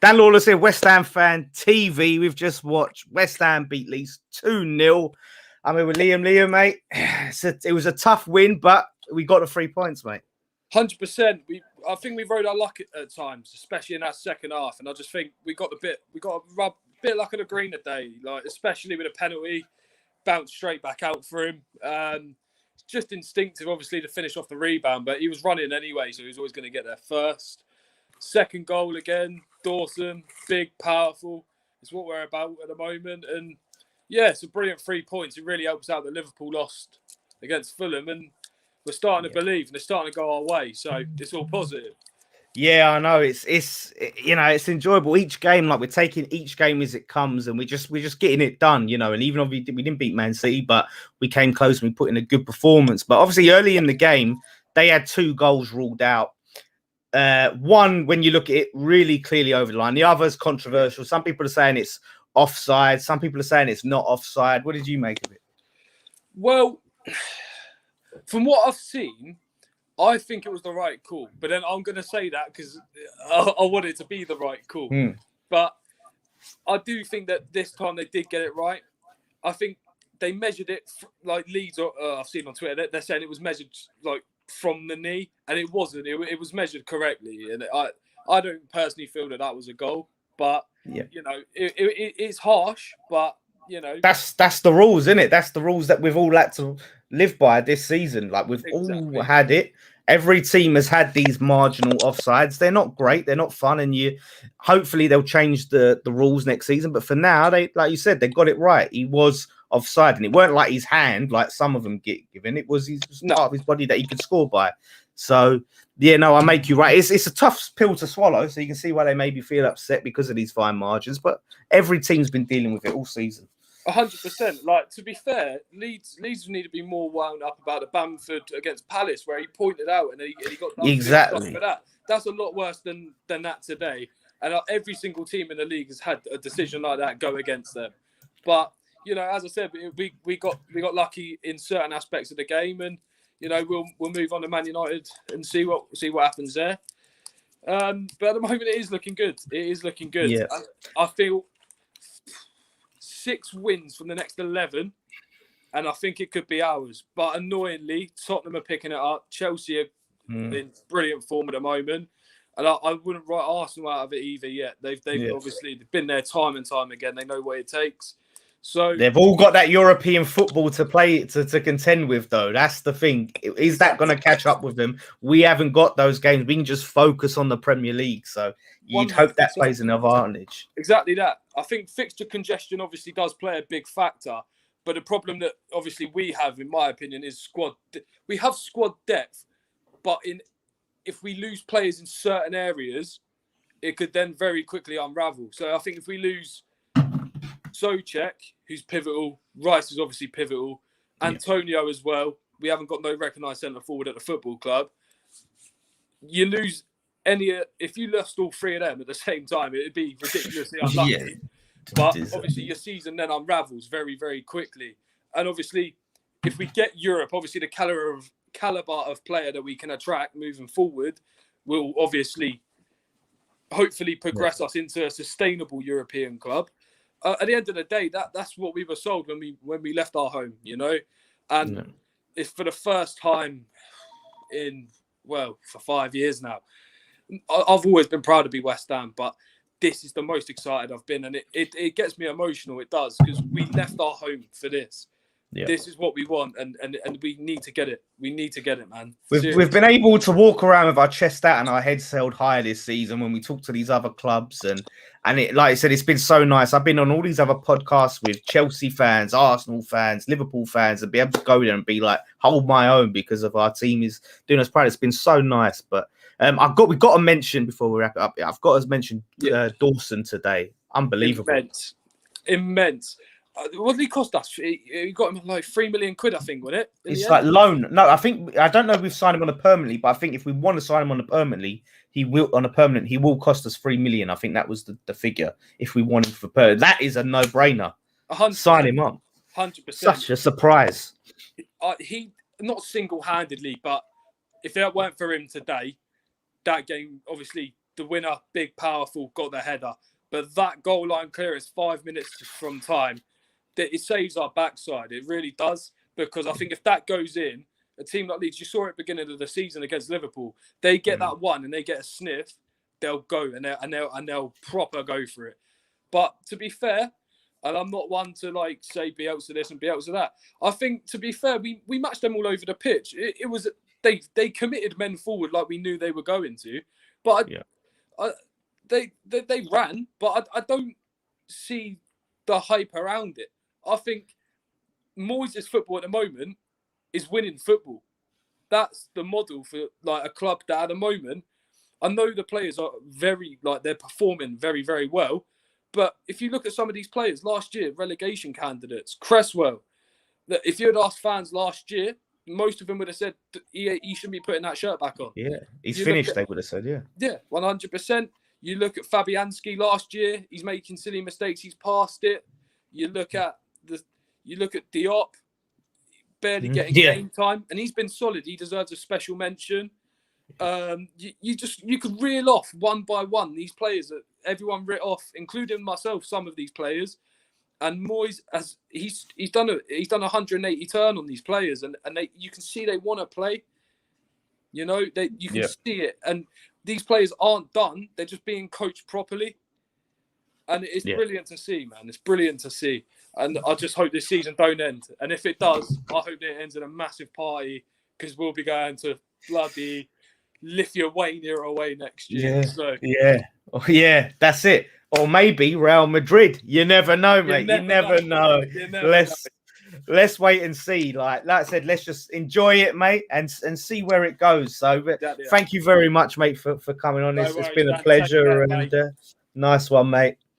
Dan Lawless here, West Ham Fan TV. We've just watched West Ham beat Leeds 2-0. I'm here with Liam. Liam, mate, it was a tough win, but we got the 3 points, mate. 100%. I think we rode our luck at times, especially in that second half. And I just think we got a bit luck of the green today, like especially with a penalty, bounced straight back out for him. Just instinctive, obviously, to finish off the rebound, but he was running anyway, so he was always going to get there first. Second goal again, Dawson, big, powerful. It's what we're about at the moment. And yeah, it's a brilliant 3 points. It really helps out that Liverpool lost against Fulham, and we're starting to believe, and it's starting to go our way. So it's all positive. Yeah, I know. It's enjoyable. Each game, like we're taking each game as it comes, and we're just getting it done, And even though we didn't beat Man City, but we came close and we put in a good performance. But obviously, early in the game, they had 2 goals ruled out. One, when you look at it, really clearly over the line. The other's controversial. Some people are saying it's offside. Some people are saying it's not offside. What did you make of it? Well, from what I've seen, I think it was the right call. But then I'm going to say that because I want it to be the right call. But I do think that this time they did get it right. I think they measured it like Leeds. I've seen on Twitter, they're saying it was measured like from the knee, and it wasn't. It was measured correctly, and I don't personally feel that was a goal. But it's harsh. But that's the rules, isn't it? That's the rules that we've all had to live by this season. Like we've all had it. Every team has had these marginal offsides. They're not great. They're not fun. And hopefully they'll change the rules next season. But for now, they, like you said, they got it right. He was offside, and it weren't like his hand, like some of them get given. It was part of his body that he could score by. So yeah, no, I make you right. It's a tough pill to swallow. So you can see why they maybe feel upset because of these fine margins. But every team's been dealing with it all season. 100%. Like, to be fair, Leeds need to be more wound up about the Bamford against Palace, where he pointed out and he got exactly for that. That's a lot worse than that today. And every single team in the league has had a decision like that go against them. But as I said, we got lucky in certain aspects of the game, and we'll move on to Man United and see what happens there. But at the moment, it is looking good. It is looking good. Yeah. I feel 6 wins from the next 11, and I think it could be ours. But annoyingly, Tottenham are picking it up. Chelsea are in brilliant form at the moment, and I wouldn't write Arsenal out of it either yet. They've obviously been there time and time again. They know what it takes. So they've all got that European football to play to contend with, though. That's the thing. Is that going to catch up with them? We haven't got those games. We can just focus on the Premier League. So you'd hope that plays an advantage. Exactly that. I think fixture congestion obviously does play a big factor. But the problem that obviously we have, in my opinion, is squad. We have squad depth, but if we lose players in certain areas, it could then very quickly unravel. So I think if we lose Souček, who's pivotal, Rice is obviously pivotal, Antonio as well. We haven't got no recognised centre forward at the football club. You lose if you lost all 3 of them at the same time, it'd be ridiculously unlucky. Yeah. But obviously your season then unravels very, very quickly. And obviously, if we get Europe, obviously the caliber of player that we can attract moving forward will obviously, hopefully progress us into a sustainable European club. At the end of the day, that's what we were sold when we left our home, and it's for the first time for 5 years now. I've always been proud to be West Ham, but this is the most excited I've been, and it gets me emotional. It does, because we left our home for this. Yeah. This is what we want, and we need to get it. We need to get it, man. We've been able to walk around with our chest out and our heads held high this season when we talk to these other clubs, and it, like I said, it's been so nice. I've been on all these other podcasts with Chelsea fans, Arsenal fans, Liverpool fans, and be able to go there and be like, hold my own because of our team is doing us proud. It's been so nice. But we've got to mention before we wrap it up. I've got to mention Dawson today. Unbelievable, immense. What did he cost us? He got him like 3 million quid, I think, wasn't it? It's like loan. No, I don't know if we've signed him on a permanently, but I think if we want to sign him on a permanently, he will cost us 3 million. I think that was the figure. If we want him for permanent, that is a no-brainer. Sign him up. 100%. Such a surprise. He not single-handedly, but if it weren't for him today, that game obviously the winner, big, powerful, got the header. But that goal line clearance 5 minutes from time, it saves our backside. It really does. Because I think if that goes in, a team like Leeds, you saw it at the beginning of the season against Liverpool, they get that one and they get a sniff, they'll go and they'll proper go for it. But to be fair, and I'm not one to like say Bielsa this and Bielsa that. I think to be fair, we matched them all over the pitch. It was they committed men forward like we knew they were going to, but they ran, but I don't see the hype around it. I think Moyes' football at the moment is winning football. That's the model for like a club that at the moment, I know the players are they're performing very, very well. But if you look at some of these players last year, relegation candidates, Cresswell, that if you had asked fans last year, most of them would have said he shouldn't be putting that shirt back on. Yeah, he's finished, they would have said, yeah. Yeah, 100%. You look at Fabianski last year, he's making silly mistakes, he's past it. You look at Diop, barely getting game time, and he's been solid. He deserves a special mention. You could reel off one by one these players that everyone writ off, including myself, some of these players. And Moyes he's done a 180 turn on these players, and you can see they want to play. You know, you can see it, and these players aren't done. They're just being coached properly, and it's brilliant to see, man. It's brilliant to see, and I just hope this season don't end. And if it does, I hope it ends in a massive party because we'll be going to bloody Lithuania away next year. That's it. Or maybe Real Madrid. You never know, mate. You never know. Let's wait and see. Like I said, let's just enjoy it, mate, and see where it goes. So, thank you very much, mate, for coming on. It's been a pleasure, and nice one, mate.